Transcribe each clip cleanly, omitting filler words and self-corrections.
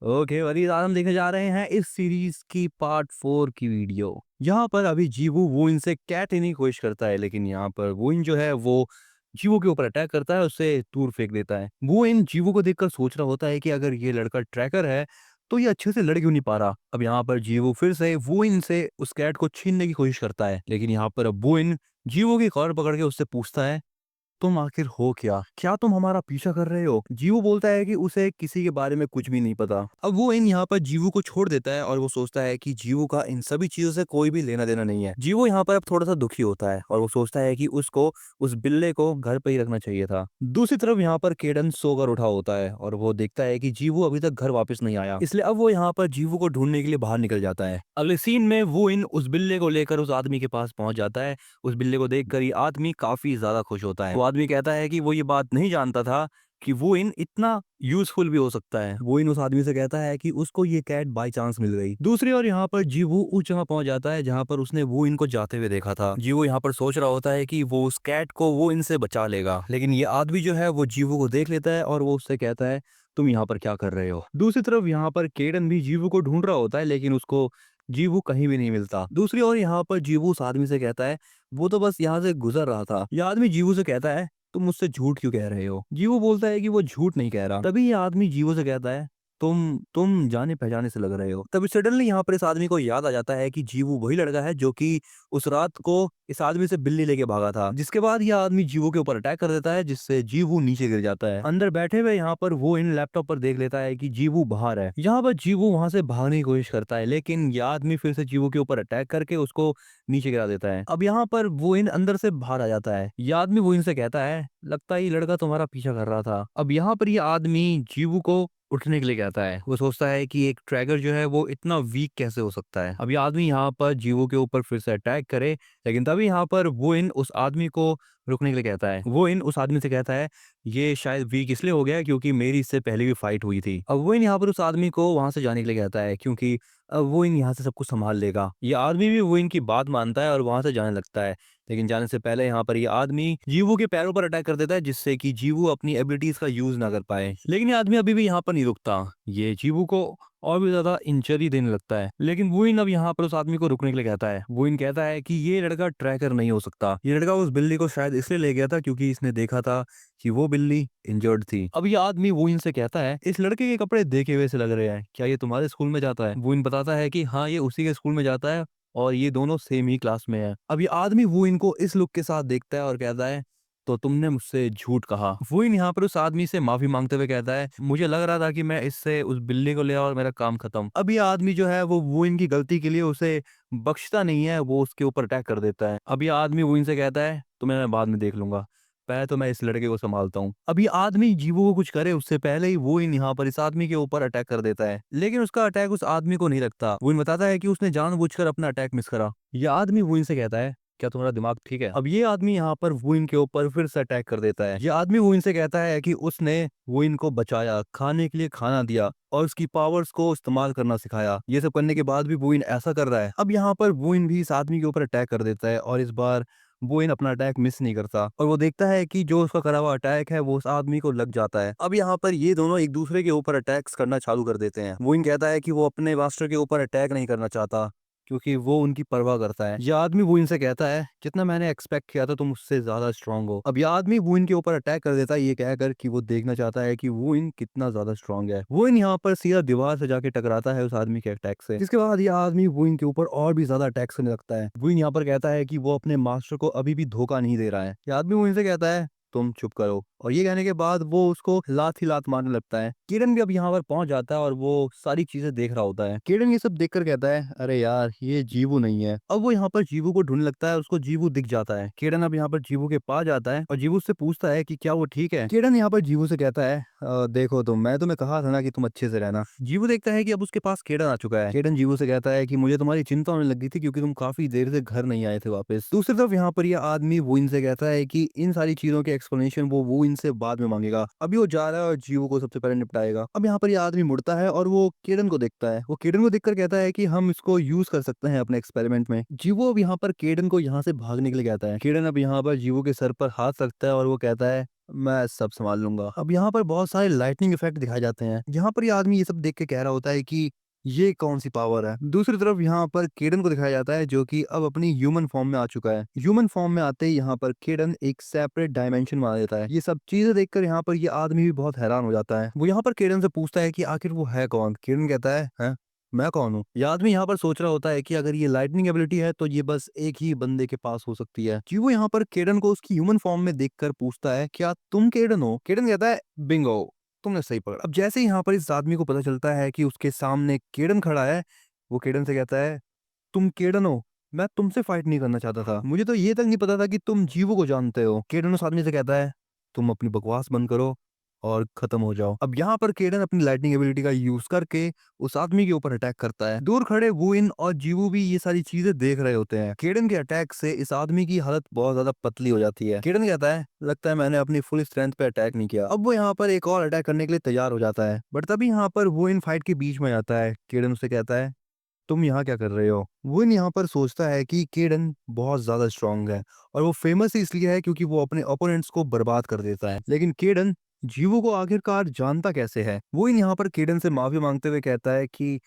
Okay worries, आज हम देखने जा रहे हैं इस सीरीज की पार्ट 4 की वीडियो। यहाँ पर अभी जीवू वो इनसे कैट लेने की कोशिश करता है, लेकिन यहाँ पर वो इन जो है वो जीवू के ऊपर अटैक करता है, उससे दूर फेंक देता है। वो इन जीवू को देखकर सोच रहा होता है कि अगर ये लड़का ट्रैकर है तो ये अच्छे से लड़ क्यों नहीं पा रहा। अब यहाँ पर जीवू फिर से वो इनसे उस कैट को छीनने की कोशिश करता है, लेकिन यहाँ पर अब वो इन जीवू की कॉलर पकड़ के उससे पूछता है, तुम आखिर हो क्या? क्या तुम हमारा पीछा कर रहे हो? जीवू बोलता है कि उसे किसी के बारे में कुछ भी नहीं पता। अब वो इन यहाँ पर जीवू को छोड़ देता है और वो सोचता है कि जीवू का इन सभी चीजों से कोई भी लेना देना नहीं है। जीवू यहाँ पर अब थोड़ा सा दुखी होता है और वो सोचता है कि उसको उस बिल्ले को घर पे ही रखना चाहिए था। दूसरी तरफ यहाँ पर केडन सोकर उठा होता है और वो देखता है कि जीवू अभी तक घर वापस नहीं आया, इसलिए अब वो यहाँ पर जीवू को ढूंढने के लिए बाहर निकल जाता है। अगले सीन में वो इन उस बिल्ले को लेकर उस आदमी के पास पहुंच जाता है। उस बिल्ले को देखकर ये आदमी काफी ज्यादा खुश होता है। वो आदमी कहता है कि वो ये बात नहीं जानता था कि वो इन इतना यूजफुल भी हो सकता है। वो इन उस आदमी से कहता है कि उसको ये कैट बाय चांस मिल गई। दूसरी ओर यहाँ पर जीवू उस जगह पहुंच जाता है जहाँ पर उसने वो इनको जाते हुए देखा था। जीवू यहाँ पर सोच रहा होता है कि वो उस कैट को वो इनसे बचा लेगा, लेकिन ये आदमी जो है वो जीवू को देख लेता है और वो उससे कहता है, तुम यहाँ पर क्या कर रहे हो? दूसरी तरफ यहाँ पर केडन भी जीवू को ढूंढ रहा होता है, लेकिन उसको जीवू कहीं भी नहीं मिलता। दूसरी ओर यहाँ पर जीवू उस आदमी से कहता है, वो तो बस यहाँ से गुजर रहा था। यह आदमी जीवू से कहता है, तुम मुझसे झूठ क्यों कह रहे हो? जीवू बोलता है कि वो झूठ नहीं कह रहा। तभी ये आदमी जीवू से कहता है, तुम जाने पहचाने से लग रहे हो। तभी सडनली यहाँ पर इस आदमी को याद आ जाता है कि जीवू वही लड़का है जो कि उस रात को इस आदमी से बिल्ली लेके भागा था। जिसके बाद यह आदमी जीवू के ऊपर अटैक कर देता है, जिससे जीवू नीचे गिर जाता है। अंदर बैठे हुए यहाँ पर वो इन लैपटॉप पर देख लेता है कि जीवू बाहर है। यहाँ पर जीवू वहां से भागने की कोशिश करता है, लेकिन यह आदमी फिर से जीवू के ऊपर अटैक करके उसको नीचे गिरा देता है। अब यहाँ पर वो इन अंदर से बाहर आ जाता है। यह आदमी वो इनसे कहता है, लगता है ये लड़का तुम्हारा पीछा कर रहा था। अब यहाँ पर यह आदमी जीवू को उठने के लिए कहता है। वो सोचता है कि एक ट्रैकर जो है वो इतना वीक कैसे हो सकता है। अब ये आदमी यहाँ पर जीवू के ऊपर फिर से अटैक करे, लेकिन तभी यहाँ पर वो इन उस आदमी को रुकने के लिए कहता है। वो इन उस आदमी से कहता है, ये शायद वीक इसलिए हो गया है क्योंकि मेरी इससे पहले भी फाइट हुई थी। अब वो इन यहाँ पर उस आदमी को वहां से जाने के लिए कहता है, क्योंकि अब वो इन यहाँ से सब कुछ संभाल लेगा। ये आदमी भी वो इनकी बात मानता है और वहां से जाने लगता है, लेकिन जाने से पहले यहाँ पर ये आदमी जीवू के पैरों पर अटैक कर देता है, जिससे कि जीवू अपनी एबिलिटीज का यूज ना कर पाए। लेकिन ये आदमी अभी भी यहाँ पर नहीं रुकता। ये जीवू को और भी ज्यादा इंजरी देने लगता है, लेकिन वुइन अब यहाँ पर उस आदमी को रुकने के लिए कहता है। वुइन कहता है कि ये लड़का ट्रैकर नहीं हो सकता। ये लड़का उस बिल्ली को शायद इसलिए ले गया था क्योंकि इसने देखा था कि वो बिल्ली इंजर्ड थी। अब ये आदमी वुइन से कहता है, इस लड़के के कपड़े देखे हुए से लग रहे हैं, क्या ये तुम्हारे स्कूल में जाता है? वुइन बताता है कि हाँ, ये उसी के स्कूल में जाता है और ये दोनों सेम ही क्लास में है। अब ये आदमी वो इनको इस लुक के साथ देखता है और कहता है, तो तुमने मुझसे झूठ कहा। वो इन यहाँ पर उस आदमी से माफी मांगते हुए कहता है, मुझे लग रहा था कि मैं इससे उस बिल्ली को ले आऊं और मेरा काम खत्म। अब ये आदमी जो है वो इनकी गलती के लिए उसे बख्शता नहीं है, वो उसके ऊपर अटैक कर देता है। अब ये आदमी वो इनसे कहता है, तुम्हें मैं बाद में देख लूंगा, पहले तो मैं इस लड़के को संभालता हूँ। अब ये आदमी जीवो को कुछ करे उससे पहले ही वो इन यहाँ पर इस आदमी के ऊपर अटैक कर देता है, लेकिन उसका अटैक उस आदमी को नहीं लगता। वो इन बताता है कि उसने जानबूझकर अपना अटैक मिस करा। यह आदमी वो इनसे कहता है, क्या तुम्हारा दिमाग ठीक है? अब ये आदमी यहाँ पर वुइन के ऊपर फिर से अटैक कर देता है। ये आदमी वुइन से कहता है कि उसने वुइन को बचाया, खाने के लिए खाना दिया और उसकी पावर्स को इस्तेमाल करना सिखाया। ये सब करने के बाद भी वुइन ऐसा कर रहा है। अब यहाँ पर वुइन भी इस आदमी के ऊपर अटैक कर देता है और इस बार वुइन अपना अटैक मिस नहीं करता और वो देखता है कि जो उसका करा हुआ अटैक है वो उस आदमी को लग जाता है। अब यहाँ पर ये दोनों एक दूसरे के ऊपर अटैक्स करना चालू कर देते हैं। वुइन कहता है कि वो अपने मास्टर के ऊपर अटैक नहीं करना चाहता क्योंकि वो उनकी परवाह करता है। यह आदमी वो इनसे कहता है, जितना मैंने एक्सपेक्ट किया था तुम उससे ज्यादा स्ट्रांग हो। अब यह आदमी वो इनके ऊपर अटैक कर देता है, ये कहकर कि वो देखना चाहता है कि वो इन कितना ज्यादा स्ट्रांग है। वो इन यहाँ पर सीधा दीवार से जाके टकराता है उस आदमी के अटैक से, जिसके बाद यह आदमी वो इनके ऊपर और भी ज्यादा अटैक करने लगता है। वो इन यहाँ पर कहता है कि वो अपने मास्टर को अभी भी धोखा नहीं दे रहा है। यह आदमी वो इनसे कहता है, तुम चुप करो, और ये कहने के बाद वो उसको लात ही लात मारने लगता है। किरण भी अब यहाँ पर पहुंच जाता है और वो सारी चीजें देख रहा होता है। किरण ये सब देखकर कहता है, अरे यार ये जीवू नहीं है। अब वो यहाँ पर जीवू को ढूंढने लगता है, उसको जीवू दिख जाता है। किरण अब यहाँ पर जीवू के पास जाता है और जीवू से पूछता है कि क्या वो ठीक है। किरण यहाँ पर जीवू से कहता है, देखो तुम, मैं तुम्हें कहा था ना कि तुम अच्छे से रहना। जीवू देखता है कि अब उसके पास किरण आ चुका है। किरण जीवू से कहता है कि मुझे तुम्हारी चिंता होने लगी थी क्योंकि तुम काफी देर से घर नहीं आए थे वापस। दूसरी तरफ यहाँ पर यह आदमी वो इनसे कहता है कि इन सारी चीजों के एक्सप्लेनेशन वो इनसे बाद में मांगेगा। अभी वो जा रहा है और जीवो को सबसे पहले निपटाएगा। अब यहाँ पर ये आदमी मुड़ता है और वो केडन को देखता है। वो केडन को देखकर कहता है कि हम इसको यूज कर सकते हैं अपने एक्सपेरिमेंट में। जीवो अब यहाँ पर केडन को यहाँ से भागने के लिए कहता है। केडन अब यहाँ पर जीवो के सर पर हाथ रखता है और वो कहता है मैं सब संभाल लूंगा। अब यहाँ पर बहुत सारे लाइटनिंग इफेक्ट दिखाए जाते हैं। यहाँ पर ये आदमी ये सब देख के कह रहा होता है कि ये कौन सी पावर है। दूसरी तरफ यहाँ पर केडन को दिखाया जाता है जो कि अब अपनी ह्यूमन फॉर्म में आ चुका है। ह्यूमन फॉर्म में आते ही यहाँ पर केडन एक सेपरेट डायमेंशन बना देता है। ये सब चीजें देखकर यहाँ पर ये आदमी भी बहुत हैरान हो जाता है। वो यहाँ पर केडन से पूछता है कि आखिर वो है कौन। केडन कहता है मैं कौन हूँ। ये आदमी यहाँ पर सोच रहा होता है कि अगर ये लाइटनिंग एबिलिटी है तो ये बस एक ही बंदे के पास हो सकती है। जी वो यहाँ पर केडन को उसकी ह्यूमन फॉर्म में देखकर पूछता है क्या तुम केडन हो। केडन कहता है बिंगो, तुमने सही पकड़ा। अब जैसे ही यहाँ पर इस आदमी को पता चलता है कि उसके सामने केडन खड़ा है, वो केडन से कहता है तुम केडन हो, मैं तुमसे फाइट नहीं करना चाहता था। मुझे तो ये तक नहीं पता था कि तुम जीवो को जानते हो। केडन उस आदमी से कहता है तुम अपनी बकवास बंद करो और खत्म हो जाओ। अब यहाँ पर केडन अपनी लाइटनिंग एबिलिटी का यूज करके उस आदमी के ऊपर अटैक करता है। दूर खड़े वुइन और जीवू भी ये सारी चीजें देख रहे होते हैं। केडन के अटैक से इस आदमी की हालत बहुत ज्यादा पतली हो जाती है। केडन कहता है लगता है मैंने अपनी फुल स्ट्रेंथ पे अटैक नहीं किया। अब वो यहाँ पर एक और अटैक करने के लिए तैयार हो जाता है, बट तभी यहाँ पर वुइन फाइट के बीच में आता है। केडन उसे कहता है तुम यहाँ क्या कर रहे हो। वुइन यहाँ पर सोचता है कि केडन बहुत ज्यादा स्ट्रांग है और वो फेमस ही इसलिए है क्योंकि वो अपने ओपोनेंट्स को बर्बाद कर देता है। लेकिन केडन जीवो को आखिरकार जानता कैसे है। वुइन यहाँ पर केडन से माफी मांगते हुए कहता है कि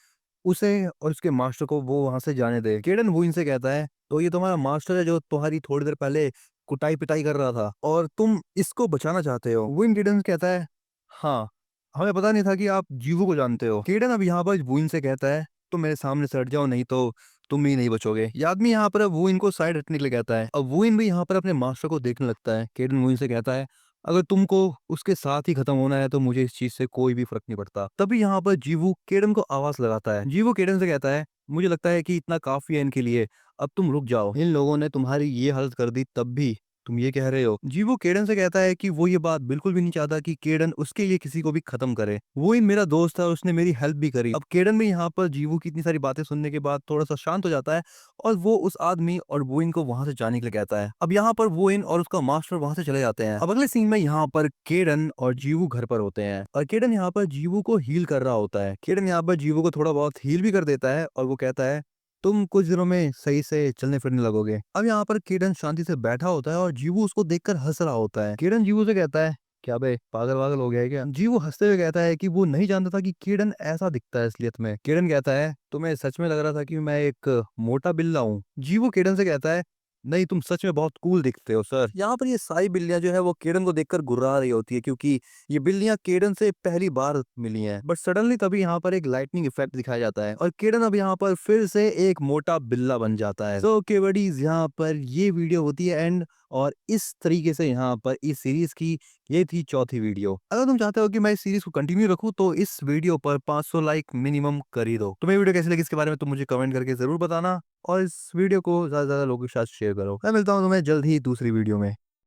उसे और उसके मास्टर को वो वहां से जाने दे। केडन वुइन से कहता है तो ये तुम्हारा मास्टर है जो तुम्हारी थोड़ी देर पहले कुटाई पिटाई कर रहा था और तुम इसको बचाना चाहते हो। वुइन केडन से कहता है हाँ, हमें पता नहीं था कि आप जीवो को जानते हो। केडन अब यहाँ पर वुइन से कहता है तुम मेरे सामने से हट जाओ नहीं तो तुम ही नहीं बचोगे। ये आदमी यहाँ पर अब वो इनको साइड हटने के लिए कहता है। अब वो इन भी यहाँ पर अपने मास्टर को देखने लगता है। केडन वो इनसे कहता है अगर तुमको उसके साथ ही खत्म होना है तो मुझे इस चीज से कोई भी फर्क नहीं पड़ता। तभी यहाँ पर जीवू केडन को आवाज लगाता है। जीवू केडन से कहता है मुझे लगता है कि इतना काफी है इनके लिए, अब तुम रुक जाओ। इन लोगों ने तुम्हारी ये हालत कर दी तब भी तुम ये कह रहे हो। जीवो केडन से कहता है कि वो ये बात बिल्कुल भी नहीं चाहता कि केडन उसके लिए किसी को भी खत्म करे। वो ही मेरा दोस्त है और उसने मेरी हेल्प भी करी। अब केडन भी यहाँ पर जीवो की इतनी सारी बातें सुनने के बाद थोड़ा सा शांत हो जाता है और वो उस आदमी और वुइन को वहां से जाने के लिए कहता है। अब यहाँ पर वुइन और उसका मास्टर वहां से चले जाते हैं। अब अगले सीन में यहाँ पर केडन और जीवू घर पर होते हैं और केडन यहाँ पर जीवू को हील कर रहा होता है। केडन यहाँ पर जीवू को थोड़ा बहुत हील भी कर देता है और वो कहता है तुम कुछ दिनों में सही से चलने फिरने लगोगे। अब यहाँ पर केडन शांति से बैठा होता है और जीवू उसको देखकर हंस रहा होता है। केडन जीवू से कहता है क्या बे पागल वागल हो गया है क्या। जीवू हंसते हुए कहता है कि वो नहीं जानता था कि केडन ऐसा दिखता है असलियत में। केडन कहता है तुम्हें सच में लग रहा था कि मैं एक मोटा बिल्ला हूँ। जीवू केडन से कहता है नहीं तुम सच में बहुत कूल दिखते हो सर। यहाँ पर ये सारी बिल्लियां जो है वो केडन को देखकर गुर्रा रही होती है क्योंकि ये बिल्लियां केडन से पहली बार मिली हैं। बट सडनली तभी यहाँ पर एक लाइटनिंग इफेक्ट दिखाया जाता है और केडन अब यहाँ पर फिर से एक मोटा बिल्ला बन जाता है। तो ओके बडीज, यहाँ पर ये वीडियो होती है एंड और इस तरीके से यहाँ पर इस सीरीज की ये थी चौथी वीडियो। अगर तुम चाहते हो कि मैं इस सीरीज को कंटिन्यू रखूं तो इस वीडियो पर 500 लाइक मिनिमम कर ही दो। तुम्हें वीडियो कैसी लगी इसके बारे में तुम मुझे कमेंट करके जरूर बताना और इस वीडियो को ज्यादा से ज्यादा लोगों के साथ शेयर करो। मैं मिलता हूँ तुम्हें जल्द ही दूसरी वीडियो में।